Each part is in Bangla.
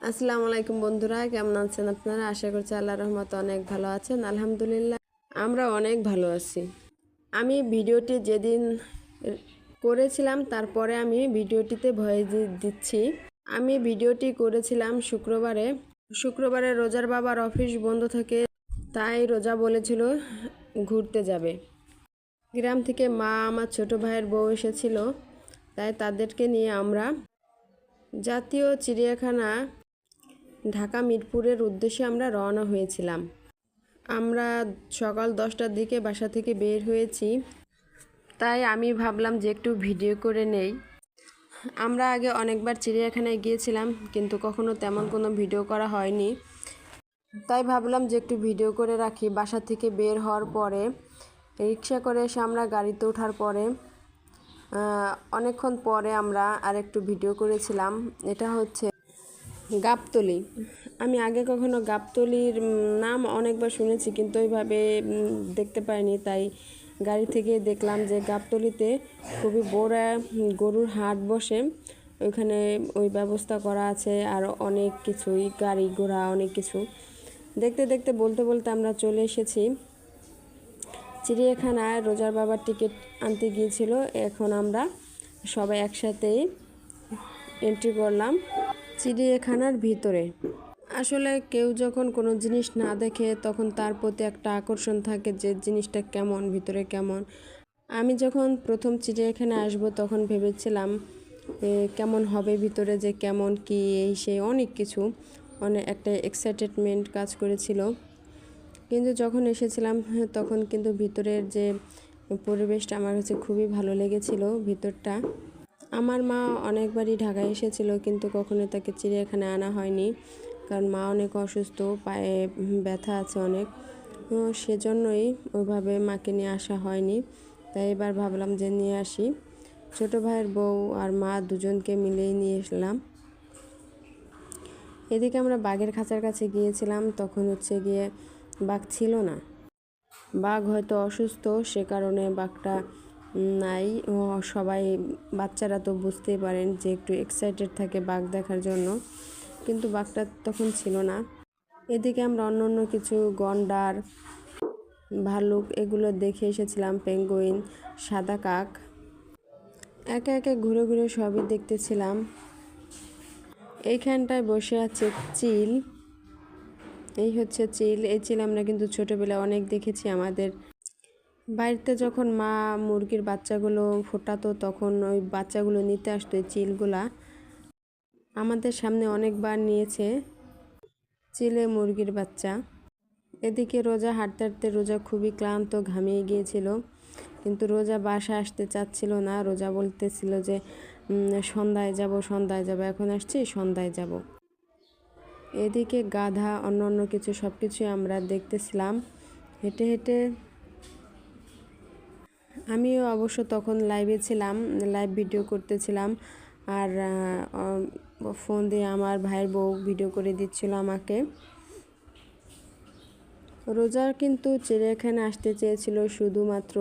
আসসালামু আলাইকুম বন্ধুরা, কেমন আছেন আপনারা? আশা করছি আল্লাহর রহমতে অনেক ভালো আছেন। আলহামদুলিল্লাহ আমরা অনেক ভালো আছি। আমি ভিডিওটি যেদিন করেছিলাম তারপরে আমি ভিডিওটিতে ভয়েস দিচ্ছি। আমি ভিডিওটি করেছিলাম শুক্রবারে রোজার বাবার অফিস বন্ধ থাকে, তাই রোজা বলেছিল ঘুরতে যাবে। গ্রাম থেকে মা, আমার ছোট ভাইয়ের বউ এসেছিল, তাই তাদেরকে নিয়ে আমরা জাতীয় চিড়িয়াখানা ঢাকা মিরপুরের উদ্দেশ্যে আমরা রওনা হয়েছিলাম। আমরা সকাল 10টার দিকে বাসা থেকে বের হয়েছি, তাই আমি ভাবলাম যে একটু ভিডিও করে নেই। আমরা আগে অনেকবার চিড়িয়াখানায় গিয়েছিলাম, কিন্তু কখনো তেমন কোনো ভিডিও করা হয়নি, তাই ভাবলাম যে একটু ভিডিও করে রাখি। বাসা থেকে বের হওয়ার পরে রিক্সা করে এসে আমরা গাড়িতে ওঠার পরে অনেকক্ষণ পরে আমরা আরেকটু ভিডিও করেছিলাম। এটা হচ্ছে গাবতলী। আমি আগে কখনো গাবতলীর নাম অনেকবার শুনেছি, কিন্তু ওইভাবে দেখতে পাইনি, তাই গাড়ি থেকে দেখলাম যে গাবতলীতে খুবই বড় গরুর হাট বসে। ওইখানে ওই ব্যবস্থা করা আছে, আর অনেক কিছুই, গাড়ি ঘোড়া অনেক কিছু দেখতে দেখতে বলতে বলতে আমরা চলে এসেছি চিড়িয়াখানায়। রোজার বাবার টিকিট আনতে গিয়েছিল, এখন আমরা সবাই একসাথেই এন্ট্রি করলাম চিড়িয়াখানার ভিতরে। আসলে কেউ যখন কোনো জিনিস না দেখে তখন তার প্রতি একটা আকর্ষণ থাকে যে জিনিসটা কেমন, ভিতরে কেমন। আমি যখন প্রথম চিড়িয়াখানায় আসবো তখন ভেবেছিলাম কেমন হবে ভিতরে, যে কেমন কি এই সেই অনেক কিছু, অনেক একটা এক্সাইটেডমেন্ট কাজ করেছিল। কিন্তু যখন এসেছিলাম তখন কিন্তু ভিতরের যে পরিবেশটা আমার কাছে খুবই ভালো লেগেছিল। ভিতরটা, আমার মা অনেকবারই ঢাকায় এসেছিল, কিন্তু কখনো তাকে চিড়িয়াখানায় আনা হয়নি, কারণ মা অনেক অসুস্থ, পায়ে ব্যথা আছে অনেক, সেজন্যই ওইভাবে মাকে নিয়ে আসা হয়নি। তাই এবার ভাবলাম যে নিয়ে আসি। ছোটো ভাইয়ের বউ আর মা দুজনকে মিলেই নিয়ে এসলাম। এদিকে আমরা বাঘের খাঁচার কাছে গিয়েছিলাম, তখন গিয়ে বাঘ ছিল না। বাঘ হয়তো অসুস্থ, সে কারণে বাঘটা নাই। সবাই বাচ্চারা তো বুঝতেই পারেন যে একটু এক্সাইটেড থাকে বাঘ দেখার জন্য, কিন্তু বাঘটা তখন ছিল না। এদিকে আমরা অন্য কিছু গন্ডার, ভালুক এগুলো দেখে এসেছিলাম, পেঙ্গুইন, সাদা কাক, একে একে ঘুরে ঘুরে সবই দেখতেছিলাম। এইখানটায় বসে আছে চিল। এই হচ্ছে চিল। এই চিল আমরা কিন্তু ছোটোবেলায় অনেক দেখেছি। আমাদের বাড়িতে যখন মা মুরগির বাচ্চাগুলো ফোটাতো তখন ওই বাচ্চাগুলো নিতে আসতো, এই চিলগুলা আমাদের সামনে অনেকবার নিয়েছে চিলে মুরগির বাচ্চা। এদিকে রোজা হাঁটতে হাঁটতে রোজা খুবই ক্লান্ত, ঘামিয়ে গিয়েছিল, কিন্তু রোজা বাসায় আসতে চাচ্ছিল না। রোজা বলতেছিল যে সন্ধ্যায় যাব, এখন আসছি, সন্ধ্যায় যাব। এদিকে গাধা, অন্য কিছু সব কিছুই আমরা দেখতেছিলাম হেঁটে হেঁটে। আমিও অবশ্য তখন লাইভে ছিলাম, লাইভ ভিডিও করতেছিলাম, আর ফোন দিয়ে আমার ভাইয়ের বউ ভিডিও করে দিচ্ছিল আমাকে। রোজা কিন্তু চিড়িয়াখানা আসতে চেয়েছিল শুধুমাত্র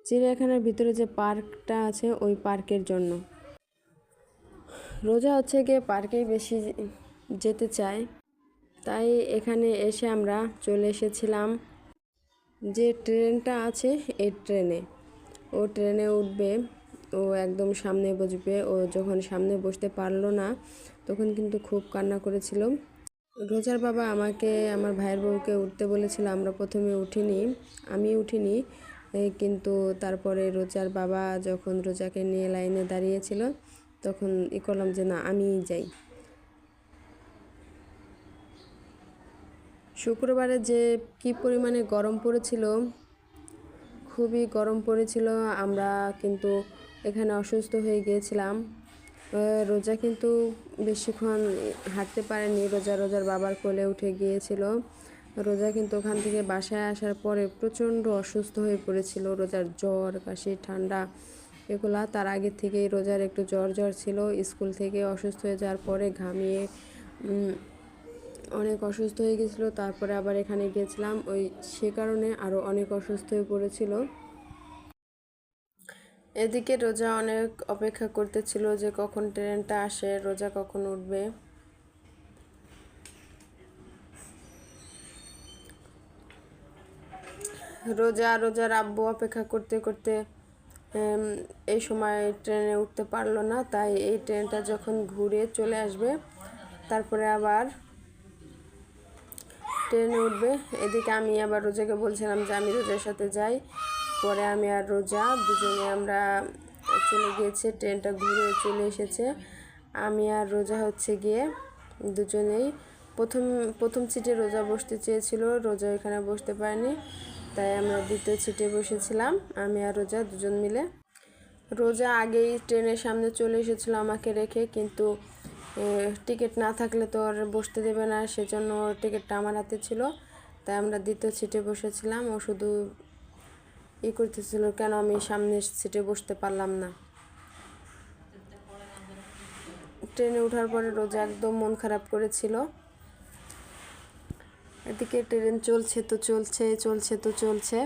চিড়িয়াখানার ভিতরে যে পার্কটা আছে ওই পার্কের জন্য। রোজা গিয়ে পার্কেই বেশি যেতে চায়, তাই এখানে এসে আমরা চলে এসেছিলাম যে ট্রেনটা আছে এই ট্রেনে। ও ট্রেনে উঠবে, ও একদম সামনে বসবে। ও যখন সামনে বসতে পারলো না তখন কিন্তু খুব কান্না করেছিল। রোজার বাবা আমাকে, আমার ভাইয়ের বউকে উঠতে বলেছিল। আমরা প্রথমে আমি উঠিনি, কিন্তু তারপরে রোজার বাবা যখন রোজাকে নিয়ে লাইনে দাঁড়িয়েছিল তখন করলাম যে না, আমিই যাই। শুক্রবারে যে কি পরিমাণে গরম পড়েছিল, খুবই গরম পড়েছিল। আমরা কিন্তু এখানে অসুস্থ হয়ে গিয়েছিলাম। রোজা কিন্তু বেশিক্ষণ হাঁটতে পারেনি, রোজার বাবার কোলে উঠে গিয়েছিল। রোজা কিন্তু ওখান থেকে বাসায় আসার পরে প্রচণ্ড অসুস্থ হয়ে পড়েছিল। রোজার জ্বর, কাশি, ঠান্ডা এগুলা তার আগে থেকেই রোজার একটু জ্বর ছিল। স্কুল থেকে অসুস্থ হয়ে যাওয়ার পরে ঘামিয়ে অনেক অসুস্থ হয়ে গেছিলো। তারপরে আবার এখানে গিয়েছিলাম, সে কারণে আরও অনেক অসুস্থ হয়ে পড়েছিল। এদিকে রোজা অনেক অপেক্ষা করতেছিল যে কখন ট্রেনটা আসে, রোজা কখন উঠবে। রোজার আব্বু অপেক্ষা করতে করতে এই সময় ট্রেনে উঠতে পারলো না, তাই এই ট্রেনটা যখন ঘুরে চলে আসবে তারপরে আবার ট্রেনে উঠবে। এদিকে আমি আবার রোজাকে বলছিলাম যে আমি রোজার সাথে যাই। পরে আমি আর রোজা দুজনে আমরা চলে গিয়েছে, ট্রেনটা ঘুরে চলে এসেছে। আমি আর রোজা হচ্ছে গিয়ে দুজনেই প্রথম সিটে রোজা বসতে চেয়েছিল, রোজা এখানে বসতে পারেনি, তাই আমরা দ্বিতীয় সিটে বসেছিলাম আমি আর রোজা দুজন মিলে। রোজা আগেই ট্রেনের সামনে চলে এসেছিল আমাকে রেখে, কিন্তু টিকিট না থাকলে তো আর বসতে দেবে না, সেজন্য টিকিটটা আমার হাতে ছিল, তাই আমরা দ্বিতীয় সিটে বসেছিলাম। ও শুধু করতেছিল কেন আমি সামনের সিটে বসতে পারলাম না। ট্রেনে ওঠার পরে রোজা একদম মন খারাপ করেছিল। এদিকে ট্রেন চলছে তো চলছে।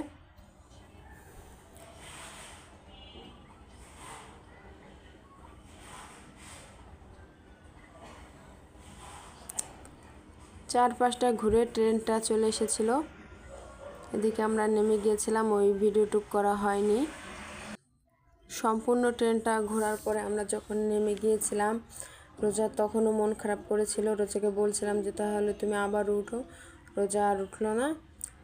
4-5টা ঘুরে ট্রেনটা চলে এসেছিল। এদিকে আমরা নেমে গিয়েছিলাম, ওই ভিডিওটুক করা হয়নি। সম্পূর্ণ ট্রেনটা ঘোরার পরে আমরা যখন নেমে গিয়েছিলাম, রোজা তখনও মন খারাপ করেছিল। রোজাকে বলছিলাম যে তাহলে তুমি আবার উঠো, রোজা আর উঠলো না।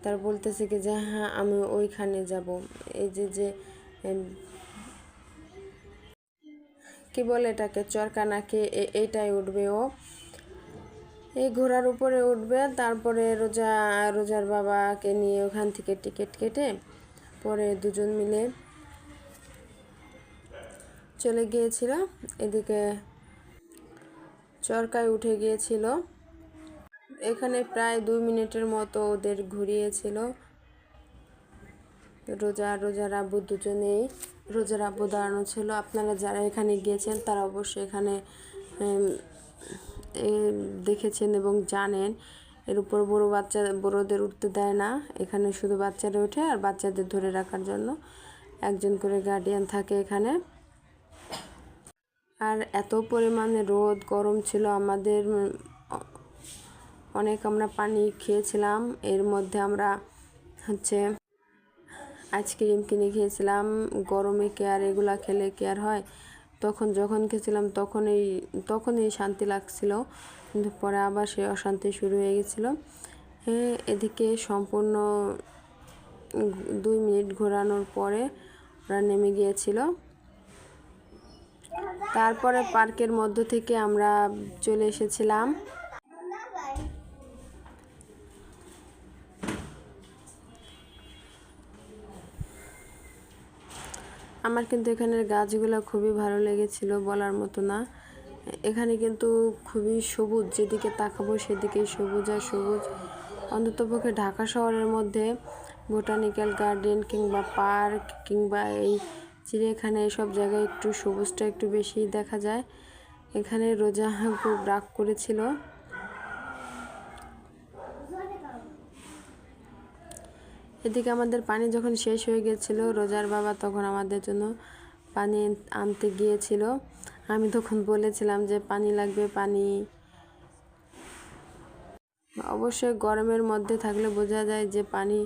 তার বলতেছে কি যে হ্যাঁ আমি ওইখানে যাব, এই যে কি বলে এটাকে, চরকা নাকি, এইটাই উঠবে ও, এই ঘোড়ার উপরে উঠবে। তারপরে রোজার বাবাকে নিয়ে ওখান থেকে টিকিট কেটে পরে দুজন মিলে চলে গিয়েছিল। এদিকে চরকায় উঠে গিয়েছিল। এখানে প্রায় 2 মিনিটের মতো ওদের ঘুরিয়েছিল। রোজার আব্বু দুজনেই, রোজার আব্বু দাঁড়ানো ছিল। আপনারা যারা এখানে গিয়েছেন তারা অবশ্যই এখানে দেখেছেন এবং জানেন, এর উপর বড়দের উঠতে দেয় না, এখানে শুধু বাচ্চারা ওঠে, আর বাচ্চাদের ধরে রাখার জন্য একজন করে গার্ডিয়ান থাকে এখানে। আর এত পরিমাণে রোদ গরম ছিল, আমাদের অনেক আমরা পানি খেয়েছিলাম। এর মধ্যে আমরা আইসক্রিম কিনে খেয়েছিলাম। গরমে কি আর এগুলা খেলে কি আর হয়, যখন খেয়েছিলাম তখনই শান্তি লাগছিল, কিন্তু পরে আবার সে অশান্তি শুরু হয়ে গেছিলো। এদিকে সম্পূর্ণ 2 মিনিট ঘোরানোর পরে ওরা নেমে গিয়েছিল। তারপরে পার্কের মধ্য থেকে আমরা চলে এসেছিলাম। আমার কিন্তু এখানের গাছগুলো খুবই ভালো লেগেছিল, বলার মতো না। এখানে কিন্তু খুবই সবুজ, যেদিকে তাকাবো সেদিকেই সবুজ আর সবুজ। অন্ততপক্ষে ঢাকা শহরের মধ্যে বোটানিক্যাল গার্ডেন কিংবা পার্ক কিংবা এই চিড়িয়াখানা এসব জায়গায় একটু সবুজটা একটু বেশি দেখা যায়। এখানে রোজা খুব রাগ করেছিল। এদিকে আমাদের পানি যখন শেষ হয়ে গেছিল, রোজার বাবা তখন আমাদের জন্য পানি আনতে গিয়েছিল। আমি তখন বলেছিলাম যে পানি লাগবে, পানি। অবশ্যই গরমের মধ্যে থাকলে বোঝা যায় যে পানি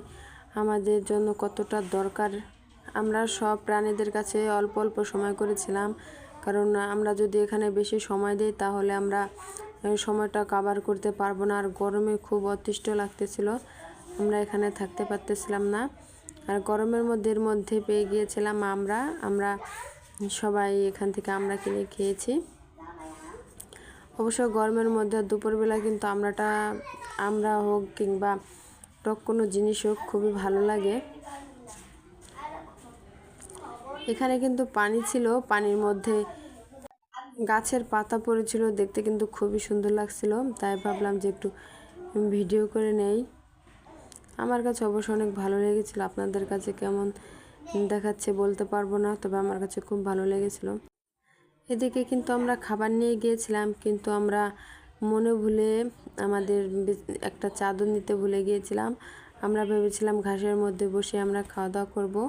আমাদের জন্য কতটা দরকার। আমরা সব প্রাণীদের কাছে অল্প অল্প সময় করেছিলাম, কারণ আমরা যদি এখানে বেশি সময় দিই তাহলে আমরা সময়টা কভার করতে পারবো না। আর গরমে খুব অতিষ্ঠ লাগতেছিল, আমরা এখানে থাকতে পারতেছিলাম না। আর গরমের মধ্যে পেয়ে গিয়েছিলাম আমরা সবাই এখান থেকে আমরা কিনে খেয়েছি। অবশ্য গরমের মধ্যে দুপুরবেলা কিন্তু আমরা হোক কিংবা টক কোনো জিনিস হোক খুবই ভালো লাগে। এখানে কিন্তু পানি ছিল, পানির মধ্যে গাছের পাতা পড়েছিল, দেখতে কিন্তু খুবই সুন্দর লাগছিল, তাই ভাবলাম যে একটু ভিডিও করে নেই। আমার কাছে অবশ্য অনেক ভালো লেগেছিল, আপনাদের কাছে কেমন দেখাচ্ছে বলতে পারবো না, তবে আমার কাছে খুব ভালো লেগেছিল। এদিকে কিন্তু আমরা খাবার নিয়ে গিয়েছিলাম, কিন্তু আমরা মনে ভুলে আমাদের একটা চাদর নিতে ভুলে গিয়েছিলাম। আমরা ভেবেছিলাম ঘাসের মধ্যে বসে আমরা খাওয়া দাওয়া করবো,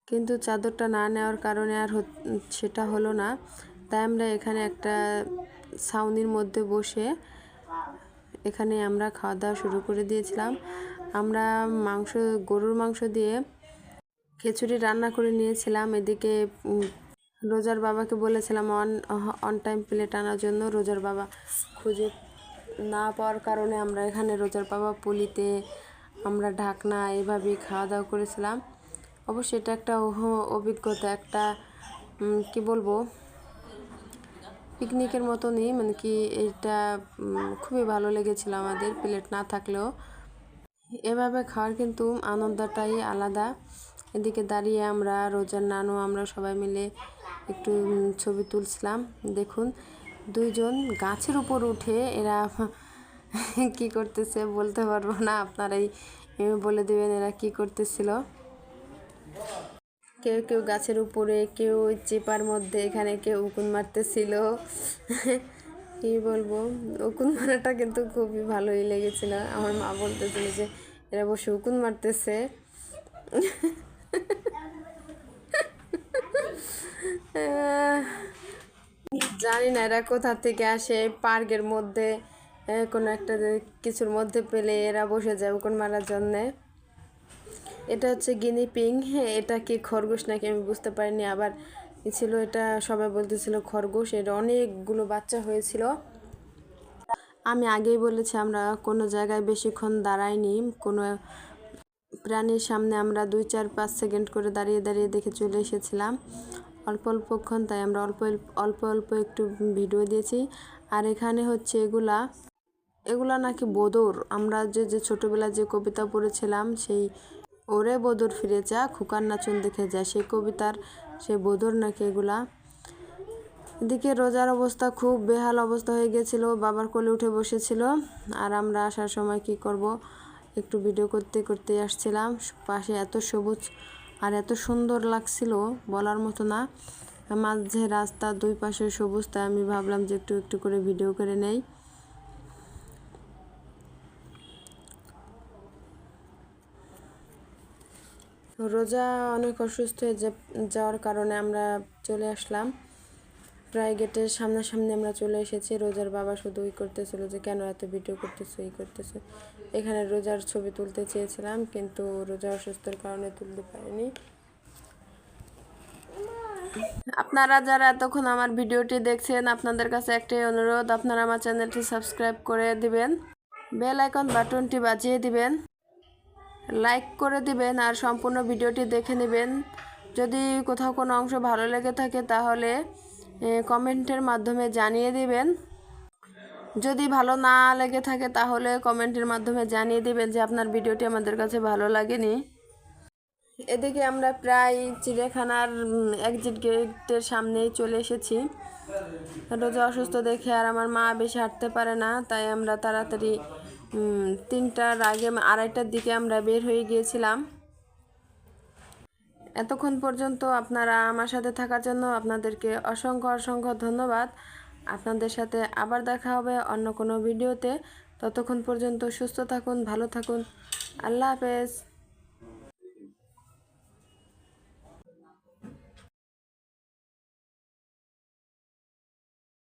কিন্তু চাদরটা না নেওয়ার কারণে আর সেটা হলো না। তাই আমরা এখানে একটা ছাউনির মধ্যে বসে এখানে আমরা খাওয়া দাওয়া শুরু করে দিয়েছিলাম। আমরা গরুর মাংস দিয়ে খিচুড়ি রান্না করে নিয়েছিলাম। এদিকে রোজার বাবাকে বলেছিলাম অন টাইম প্লেট আনার জন্য। রোজার বাবা খুঁজে না পাওয়ার কারণে আমরা এখানে রোজার বাবা পুলিতে আমরা ঢাকনা এভাবেই খাওয়া দাওয়া করেছিলাম। অবশ্যই এটা একটা অভিজ্ঞতা, একটা কি বলবো, পিকনিকের মতনই, মানে কি এটা খুবই ভালো লেগেছিল আমাদের, প্লেট না থাকলেও। এভাবে খাওয়ার কিন্তু আনন্দটাই আলাদা। এদিকে দাঁড়িয়ে আমরা রোজার নানু আমরা সবাই মিলে একটু ছবি তুলছিলাম। দেখুন দুইজন গাছের উপর উঠে এরা কি করতেছে বলতে পারবো না, আপনারাই বলে দেবেন এরা কি করতেছিল। কেউ কেউ গাছের উপরে, কেউ চেপার মধ্যে, এখানে কেউ উকুন মারতেছিল। কি বলবো, উকুন মারাটা কিন্তু খুবই ভালোই লেগেছিল। আমার মা বলতেছিল যে এরা বসে উকুন মারতেছে। জানি না এরা কোথা থেকে আসে, পার্কের মধ্যে কোনো একটা কিছুর মধ্যে পেলে এরা বসে যায় উকুন মারার জন্যে। এটা হচ্ছে গিনি পিং। হ্যাঁ, এটা কি খরগোশ নাকি আমি বুঝতে পারিনি। আবার ছিল এটা, সবাই বলতেছিল খরগোশ। এটা অনেকগুলো বাচ্চা হয়েছিল। আমি আগেই বলেছি আমরা কোনো জায়গায় বেশিক্ষণ দাঁড়াইনি। কোনো প্রাণীর সামনে আমরা 2-4-5 সেকেন্ড করে দাঁড়িয়ে দাঁড়িয়ে দেখে চলে এসেছিলাম। অল্প অল্পক্ষণ, তাই আমরা অল্প অল্প একটু ভিডিও দিয়েছি। আর এখানে হচ্ছে এগুলা নাকি বদর। আমরা যে ছোটোবেলা যে কবিতা পড়েছিলাম, সেই ওরে বদর ফিরে যা খুকার নাচন দেখে যায়, সেই কবিতার সেই বদর নাকি এগুলা। এদিকে রোজার অবস্থা খুব বেহাল অবস্থা হয়ে গেছিল। বাবার কোলে উঠে বসেছিল। আর আমরা আসার সময় কি করব, একটু ভিডিও করতে করতে আসছিলাম। পাশে এত সবুজ আর এত সুন্দর লাগছিল বলার মতো না। মাঝে রাস্তা, দুই পাশে সবুজ, তাই আমি ভাবলাম যে একটু একটু করে ভিডিও করে নেই। রোজা অনেক অসুস্থ হয়ে যাওয়ার কারণে আমরা চলে আসলাম। প্রায় গেটের সামনাসামনি আমরা চলে এসেছি। রোজার বাবা শুধু করতেছিল যে কেন এত ভিডিও করতেছো, করতেছো। এখানে রোজার ছবি তুলতে চেয়েছিলাম, কিন্তু রোজা অসুস্থর কারণে তুলতে পারিনি। আপনারা যারা এতক্ষণ আমার ভিডিওটি দেখছেন, আপনাদের কাছে একটাই অনুরোধ, আপনারা আমার চ্যানেলটি সাবস্ক্রাইব করে দিবেন, বেল আইকন বাটনটি বাজিয়ে দিবেন, লাইক করে দিবেন, আর সম্পূর্ণ ভিডিওটি দেখে নেবেন। যদি কোথাও কোনো অংশ ভালো লেগে থাকে তাহলে কমেন্টের মাধ্যমে জানিয়ে দিবেন। যদি ভালো না লেগে থাকে তাহলে কমেন্টের মাধ্যমে জানিয়ে দিবেন যে আপনার ভিডিওটি আমাদের কাছে ভালো লাগেনি। এদিকে আমরা প্রায় চিড়িয়াখানার এক্সিট গেটের সামনেই চলে এসেছি। রোজা অসুস্থ দেখে আর আমার মা বেশি হাঁটতে পারে না, তাই আমরা তাড়াতাড়ি 3টার আগে 2:30টার দিকে আমরা বের হয়ে গিয়েছিলাম। এতক্ষণ পর্যন্ত আপনারা আমার সাথে থাকার জন্য আপনাদেরকে অসংখ্য অসংখ্য ধন্যবাদ। আপনাদের সাথে আবার দেখা হবে অন্য কোনো ভিডিওতে। ততক্ষণ পর্যন্ত সুস্থ থাকুন, ভালো থাকুন। আল্লাহ হাফেজ।